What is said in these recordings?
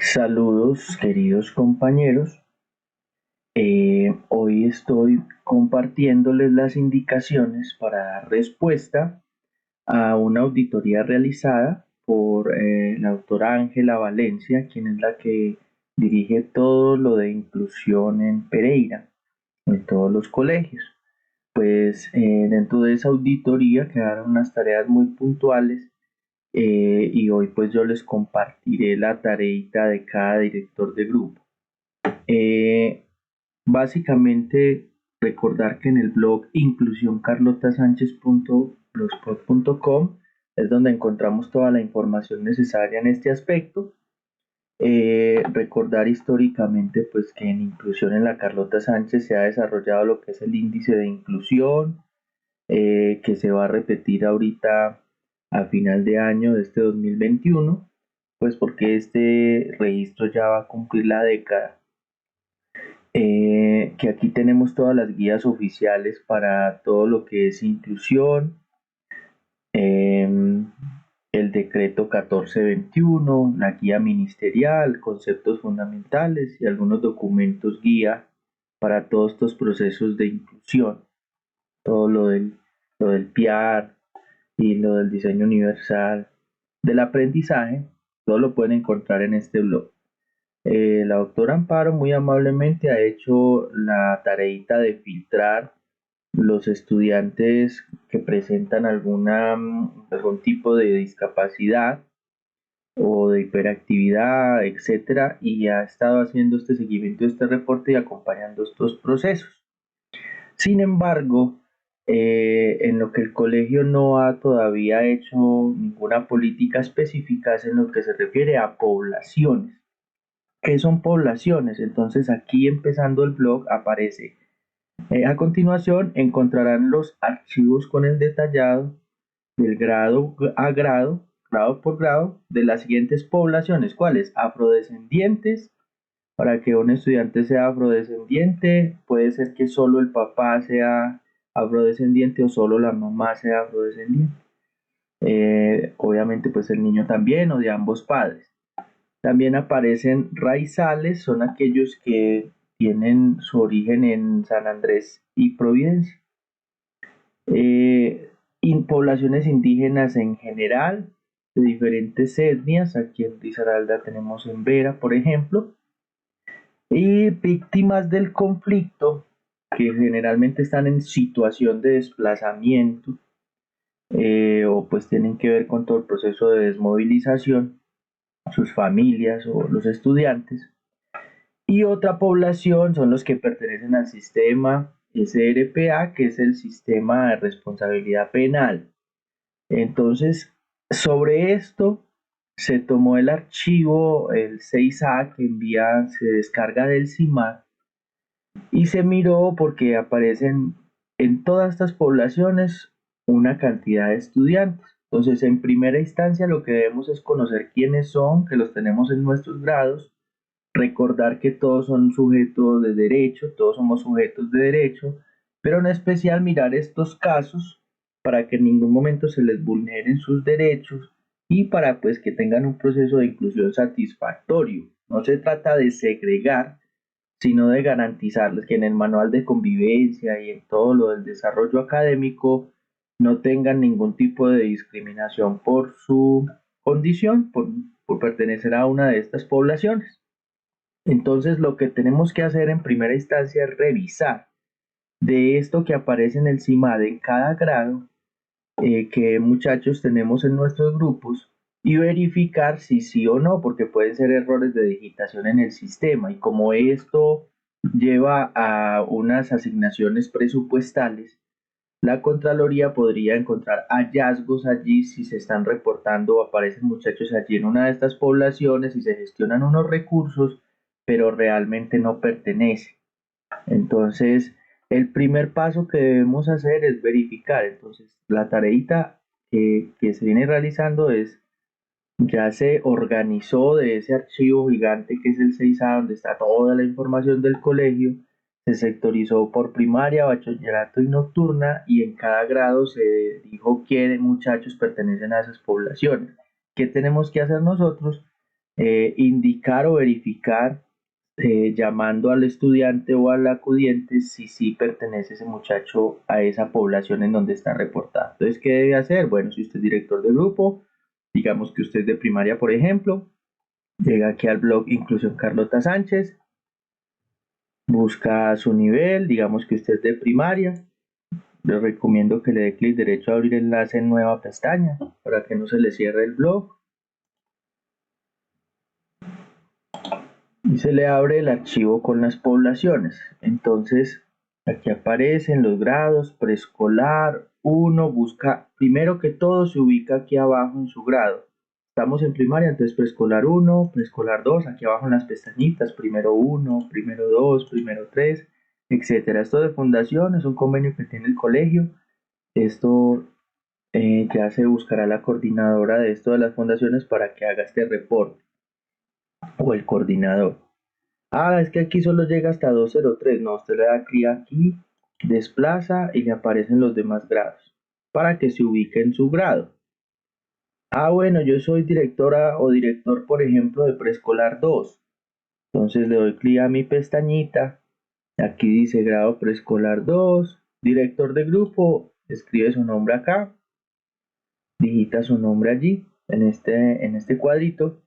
Saludos, queridos compañeros. Hoy estoy compartiéndoles las indicaciones para dar respuesta a una auditoría realizada por la doctora Ángela Valencia, quien es la que dirige todo lo de inclusión en Pereira, en todos los colegios. Pues dentro de esa auditoría quedaron unas tareas muy puntuales y hoy pues yo les compartiré la tareita de cada director de grupo. Eh, Básicamente, recordar que en el blog inclusioncarlotasánchez.blogspot.com es donde encontramos toda la información necesaria en este aspecto. Recordar históricamente pues que en inclusión en la Carlota Sánchez se ha desarrollado lo que es el índice de inclusión, que se va a repetir ahorita a final de año de este 2021, pues porque este registro ya va a cumplir la década. Que aquí tenemos todas las guías oficiales para todo lo que es inclusión, eh, el decreto 1421, la guía ministerial, conceptos fundamentales y algunos documentos guía para todos estos procesos de inclusión, todo lo del PIAR y lo del diseño universal del aprendizaje, todo lo pueden encontrar en este blog. La doctora Amparo muy amablemente ha hecho la tareita de filtrar los estudiantes que presentan algún tipo de discapacidad o de hiperactividad, etcétera, y ha estado haciendo este seguimiento, este reporte y acompañando estos procesos. Sin embargo, en lo que el colegio no ha todavía hecho ninguna política específica es en lo que se refiere a poblaciones. ¿Qué son poblaciones? Entonces aquí empezando el blog aparece. A continuación encontrarán los archivos con el detallado del grado a grado, grado por grado, de las siguientes poblaciones. ¿Cuáles? Afrodescendientes. Para que un estudiante sea afrodescendiente, puede ser que solo el papá sea afrodescendiente o solo la mamá sea afrodescendiente. Obviamente pues el niño también o de ambos padres. También aparecen raizales, son aquellos que tienen su origen en San Andrés y Providencia. Poblaciones indígenas en general, de diferentes etnias, aquí en Risaralda tenemos en Vera, por ejemplo, y víctimas del conflicto, que generalmente están en situación de desplazamiento o pues tienen que ver con todo el proceso de desmovilización, sus familias o los estudiantes. Y otra población son los que pertenecen al sistema SRPA, que es el sistema de responsabilidad penal. Entonces, sobre esto se tomó el archivo, el 6A que se descarga del CIMAD y se miró porque aparecen en todas estas poblaciones una cantidad de estudiantes. Entonces, en primera instancia, lo que debemos es conocer quiénes son, que los tenemos en nuestros grados, recordar que todos son sujetos de derecho, todos somos sujetos de derecho, pero en especial mirar estos casos para que en ningún momento se les vulneren sus derechos y para pues que tengan un proceso de inclusión satisfactorio. No se trata de segregar, sino de garantizarles que en el manual de convivencia y en todo lo del desarrollo académico no tengan ningún tipo de discriminación por su condición, por pertenecer a una de estas poblaciones. Entonces, lo que tenemos que hacer en primera instancia es revisar de esto que aparece en el CIMAD en cada grado, qué muchachos tenemos en nuestros grupos y verificar si sí o no, porque pueden ser errores de digitación en el sistema. Y como esto lleva a unas asignaciones presupuestales, la Contraloría podría encontrar hallazgos allí si se están reportando o aparecen muchachos allí en una de estas poblaciones y se gestionan unos recursos, pero realmente no pertenecen. Entonces, el primer paso que debemos hacer es verificar. Entonces, la tareita que se viene realizando es, ya se organizó de ese archivo gigante que es el 6A, donde está toda la información del colegio, se sectorizó por primaria, bachillerato y nocturna, y en cada grado se dijo qué muchachos pertenecen a esas poblaciones. ¿Qué tenemos que hacer nosotros? indicar o verificar llamando al estudiante o al acudiente si sí pertenece ese muchacho a esa población en donde está reportado. Entonces, ¿qué debe hacer? Bueno, si usted es director de grupo, digamos que usted es de primaria, por ejemplo, llega aquí al blog Inclusión Carlota Sánchez, busca su nivel, digamos que usted es de primaria, le recomiendo que le dé clic derecho a abrir enlace en nueva pestaña para que no se le cierre el blog y se le abre el archivo con las poblaciones. Entonces, aquí aparecen los grados, preescolar 1, busca, primero que todo se ubica aquí abajo en su grado. Estamos en primaria, entonces preescolar 1, preescolar 2, aquí abajo en las pestañitas, primero 1, primero 2, primero 3, etcétera. Esto de fundación es un convenio que tiene el colegio. Esto ya se buscará la coordinadora de esto de las fundaciones para que haga este reporte o el coordinador. Ah, es que aquí solo llega hasta 203. No, usted le da clic aquí, desplaza y le aparecen los demás grados para que se ubique en su grado. Ah, bueno, yo soy directora o director, por ejemplo, de preescolar 2. Entonces le doy clic a mi pestañita. Aquí dice grado preescolar 2. Director de grupo, escribe su nombre acá, digita su nombre allí, en este cuadrito.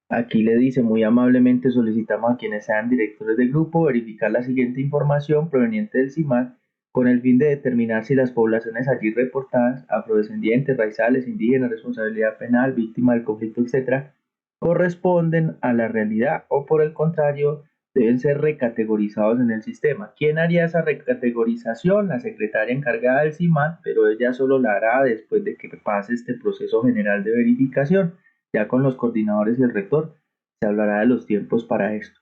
Aquí le dice muy amablemente solicitamos a quienes sean directores de grupo verificar la siguiente información proveniente del CIMAT con el fin de determinar si las poblaciones allí reportadas, afrodescendientes, raizales, indígenas, responsabilidad penal, víctima del conflicto, etc., corresponden a la realidad o por el contrario deben ser recategorizados en el sistema. ¿Quién haría esa recategorización? La secretaria encargada del CIMAT, pero ella solo la hará después de que pase este proceso general de verificación. Ya con los coordinadores y el rector se hablará de los tiempos para esto.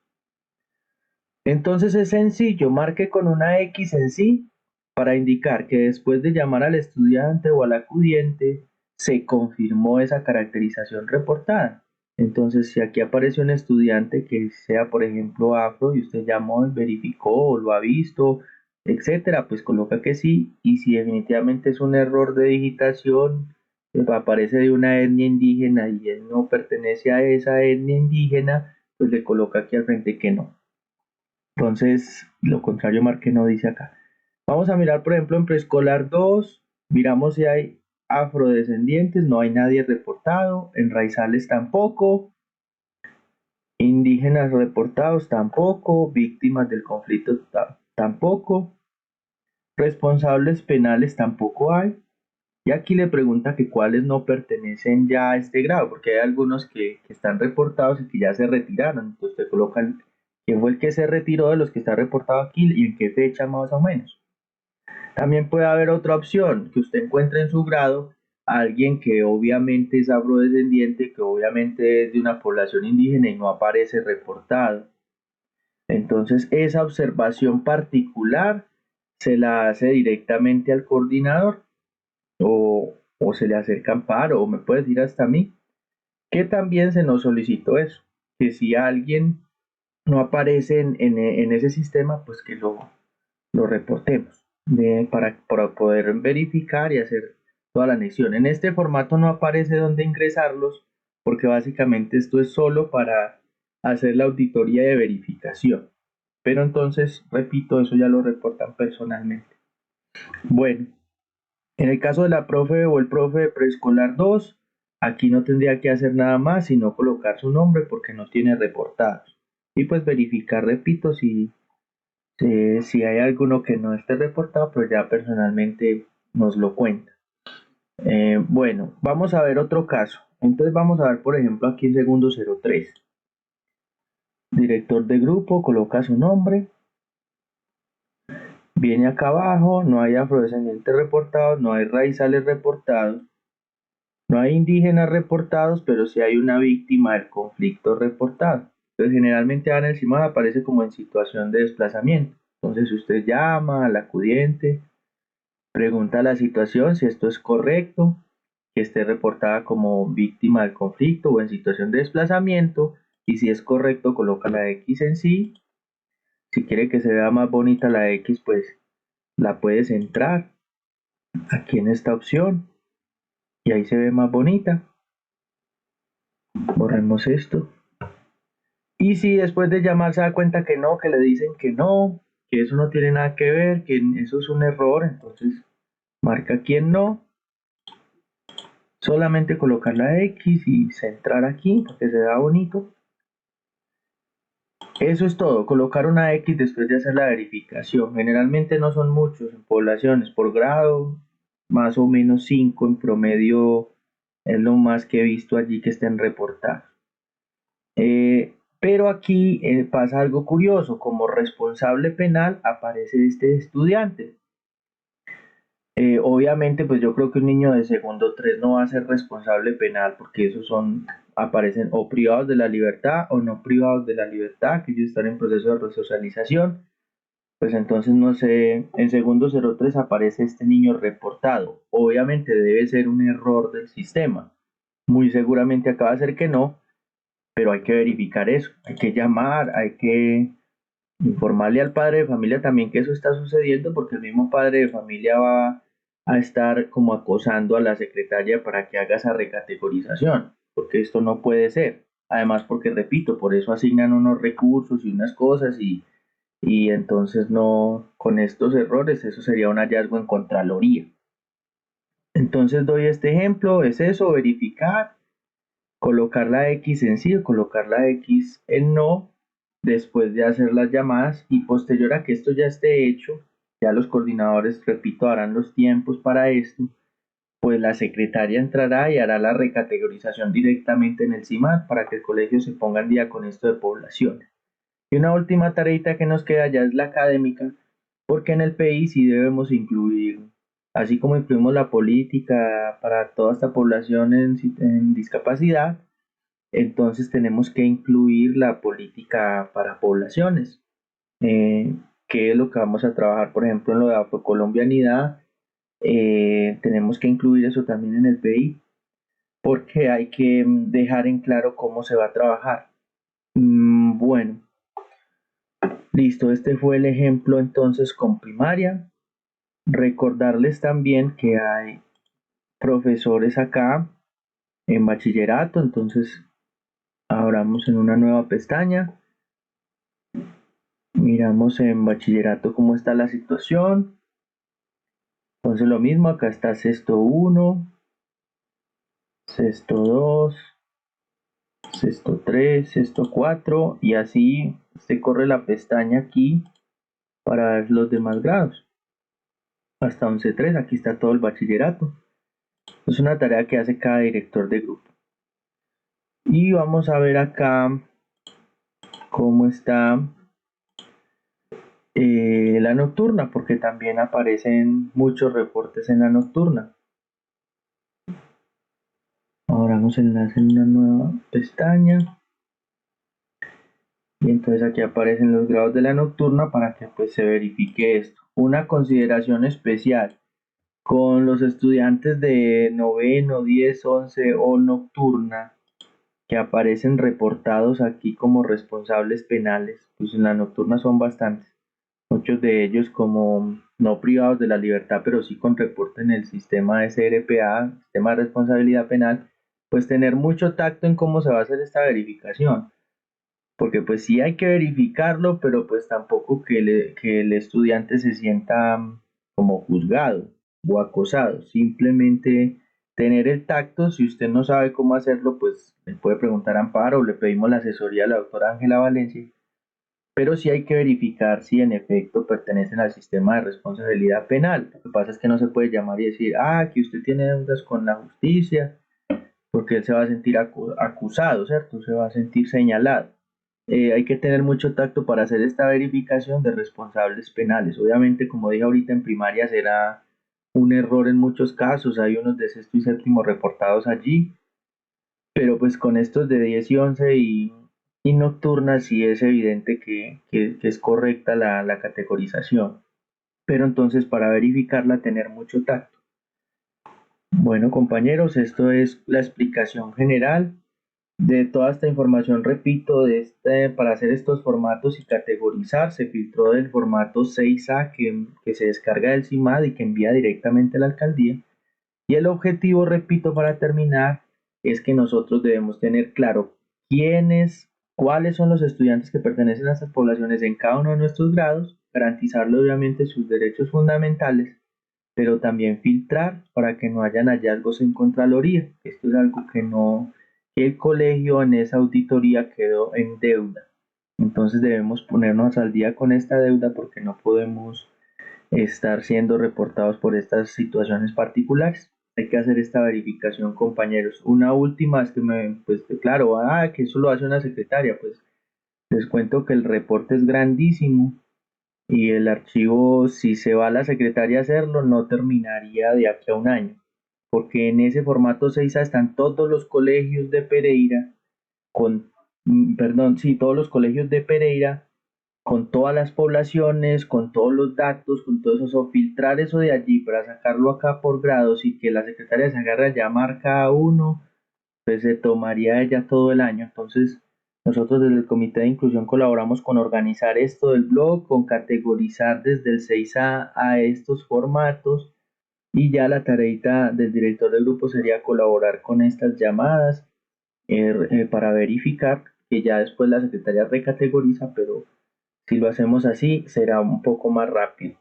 Entonces es sencillo, marque con una X en sí para indicar que después de llamar al estudiante o al acudiente se confirmó esa caracterización reportada. Entonces, si aquí aparece un estudiante que sea, por ejemplo, afro y usted llamó y verificó o lo ha visto, etcétera, pues coloca que sí. Y si definitivamente es un error de digitación, aparece de una etnia indígena y él no pertenece a esa etnia indígena, pues le coloca aquí al frente que no. Entonces, lo contrario marque no dice acá. Vamos a mirar, por ejemplo, en preescolar 2, miramos si hay afrodescendientes, no hay nadie reportado, en raizales tampoco, indígenas reportados tampoco, víctimas del conflicto tampoco, responsables penales tampoco hay. Y aquí le pregunta que cuáles no pertenecen ya a este grado, porque hay algunos que están reportados y que ya se retiraron. Entonces usted coloca quién fue el que se retiró de los que está reportado aquí y en qué fecha más o menos. También puede haber otra opción, que usted encuentre en su grado a alguien que obviamente es afrodescendiente, que obviamente es de una población indígena y no aparece reportado. Entonces esa observación particular se la hace directamente al coordinador o se le acerca Amparo o me puede decir hasta a mí, que también se nos solicitó eso, que si alguien no aparece en ese sistema, pues que lo reportemos para poder verificar y hacer toda la anexión. En este formato no aparece dónde ingresarlos, porque básicamente esto es solo para hacer la auditoría de verificación. Pero entonces, repito, eso ya lo reportan personalmente. Bueno, en el caso de la profe o el profe de preescolar 2, aquí no tendría que hacer nada más sino colocar su nombre porque no tiene reportados. Y pues verificar, repito, si hay alguno que no esté reportado, pues ya personalmente nos lo cuenta. Bueno, vamos a ver otro caso. Entonces vamos a ver, por ejemplo, aquí en segundo 03. Director de grupo, coloca su nombre. Viene acá abajo, no hay afrodescendientes reportados, no hay raizales reportados. No hay indígenas reportados, pero sí hay una víctima del conflicto reportada. Entonces, generalmente en el CIMAD aparece como en situación de desplazamiento. Entonces, si usted llama al acudiente, pregunta la situación, si esto es correcto, que esté reportada como víctima del conflicto o en situación de desplazamiento, y si es correcto, coloca la X en sí. Si quiere que se vea más bonita la X, pues la puede centrar aquí en esta opción y ahí se ve más bonita. Borremos esto. Y si después de llamar se da cuenta que no, que le dicen que no, que eso no tiene nada que ver, que eso es un error, entonces marca aquí en no, solamente colocar la X y centrar aquí para que se vea bonito. Eso es todo, colocar una X después de hacer la verificación. Generalmente no son muchos en poblaciones por grado, más o menos 5 en promedio es lo más que he visto allí que estén reportados. Pero aquí pasa algo curioso, como responsable penal aparece este estudiante. Obviamente, pues yo creo que un niño de segundo 3 no va a ser responsable penal porque esos aparecen o privados de la libertad o no privados de la libertad, que ellos están en proceso de resocialización. Pues entonces no sé, en segundo 03 aparece este niño reportado. Obviamente debe ser un error del sistema. Muy seguramente acaba de ser que no, pero hay que verificar eso. Hay que llamar, hay que informarle al padre de familia también que eso está sucediendo porque el mismo padre de familia va a estar como acosando a la secretaria para que haga esa recategorización, porque esto no puede ser. Además, porque repito, por eso asignan unos recursos y unas cosas y entonces no, con estos errores, eso sería un hallazgo en Contraloría. Entonces doy este ejemplo, es eso, verificar, colocar la X en sí, colocar la X en no, después de hacer las llamadas y posterior a que esto ya esté hecho, ya los coordinadores, repito, harán los tiempos para esto, pues la secretaria entrará y hará la recategorización directamente en el CIMAT para que el colegio se ponga en día con esto de poblaciones. Y una última tareita que nos queda ya es la académica, porque en el PI sí debemos incluir, así como incluimos la política para toda esta población en discapacidad, entonces tenemos que incluir la política para poblaciones, que es lo que vamos a trabajar, por ejemplo, en lo de afrocolombianidad, tenemos que incluir eso también en el PI, porque hay que dejar en claro cómo se va a trabajar. Bueno, listo, este fue el ejemplo entonces con primaria. Recordarles también que hay profesores acá en bachillerato, entonces abramos en una nueva pestaña, miramos en bachillerato cómo está la situación. Entonces lo mismo, acá está sexto 1, sexto 2, sexto 3, sexto 4 y así se corre la pestaña aquí para ver los demás grados. Hasta 11.3, aquí está todo el bachillerato. Es una tarea que hace cada director de grupo. Y vamos a ver acá cómo está la nocturna, porque también aparecen muchos reportes en la nocturna. Ahora vamos a enlace en una nueva pestaña. Y entonces aquí aparecen los grados de la nocturna para que pues se verifique esto. Una consideración especial con los estudiantes de noveno, 10, 11 o nocturna que aparecen reportados aquí como responsables penales, pues en la nocturna son bastantes. Muchos de ellos como no privados de la libertad, pero sí con reporte en el sistema de SRPA, sistema de responsabilidad penal, pues tener mucho tacto en cómo se va a hacer esta verificación, porque pues sí hay que verificarlo, pero pues tampoco que el estudiante se sienta como juzgado o acosado, simplemente tener el tacto, si usted no sabe cómo hacerlo, pues le puede preguntar a Amparo o le pedimos la asesoría a la doctora Ángela Valencia, pero sí hay que verificar si en efecto pertenecen al sistema de responsabilidad penal. Lo que pasa es que no se puede llamar y decir, que usted tiene deudas con la justicia, porque él se va a sentir acusado, ¿cierto? Se va a sentir señalado. Hay que tener mucho tacto para hacer esta verificación de responsables penales. Obviamente, como dije ahorita, en primaria será un error en muchos casos, hay unos de sexto y séptimo reportados allí, pero pues con estos de 10 y 11 y nocturnas sí es evidente que es correcta la categorización. Pero entonces para verificarla tener mucho tacto. Bueno compañeros, esto es la explicación general de toda esta información. Repito, para hacer estos formatos y categorizar se filtró del formato 6A que se descarga del CIMAD y que envía directamente a la alcaldía. Y el objetivo, repito, para terminar, es que nosotros debemos tener claro cuáles son los estudiantes que pertenecen a estas poblaciones en cada uno de nuestros grados, garantizarle obviamente sus derechos fundamentales, pero también filtrar para que no hayan hallazgos en Contraloría. Esto es algo que el colegio en esa auditoría quedó en deuda. Entonces debemos ponernos al día con esta deuda porque no podemos estar siendo reportados por estas situaciones particulares. Hay que hacer esta verificación, compañeros. Una última es que pues claro, que eso lo hace una secretaria, pues les cuento que el reporte es grandísimo y el archivo, si se va a la secretaria a hacerlo, no terminaría de aquí a un año, porque en ese formato 6A están todos los colegios de Pereira, perdón, sí, todos los colegios de Pereira, con todas las poblaciones, con todos los datos, con todo eso, filtrar eso de allí para sacarlo acá por grados y que la secretaria se agarre allá marca uno, pues se tomaría ella todo el año. Entonces, nosotros desde el Comité de Inclusión colaboramos con organizar esto del blog, con categorizar desde el 6A a estos formatos y ya la tareita del director del grupo sería colaborar con estas llamadas para verificar que ya después la secretaria recategoriza, pero si lo hacemos así será un poco más rápido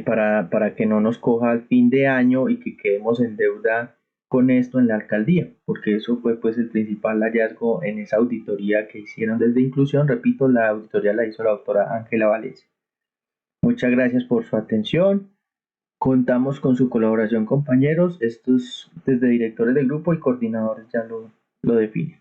para que no nos coja al fin de año y que quedemos en deuda con esto en la alcaldía, porque eso fue pues el principal hallazgo en esa auditoría que hicieron desde Inclusión. Repito, la auditoría la hizo la doctora Ángela Valencia. Muchas gracias por su atención. Contamos con su colaboración, compañeros. Estos desde directores del grupo y coordinadores ya lo definen.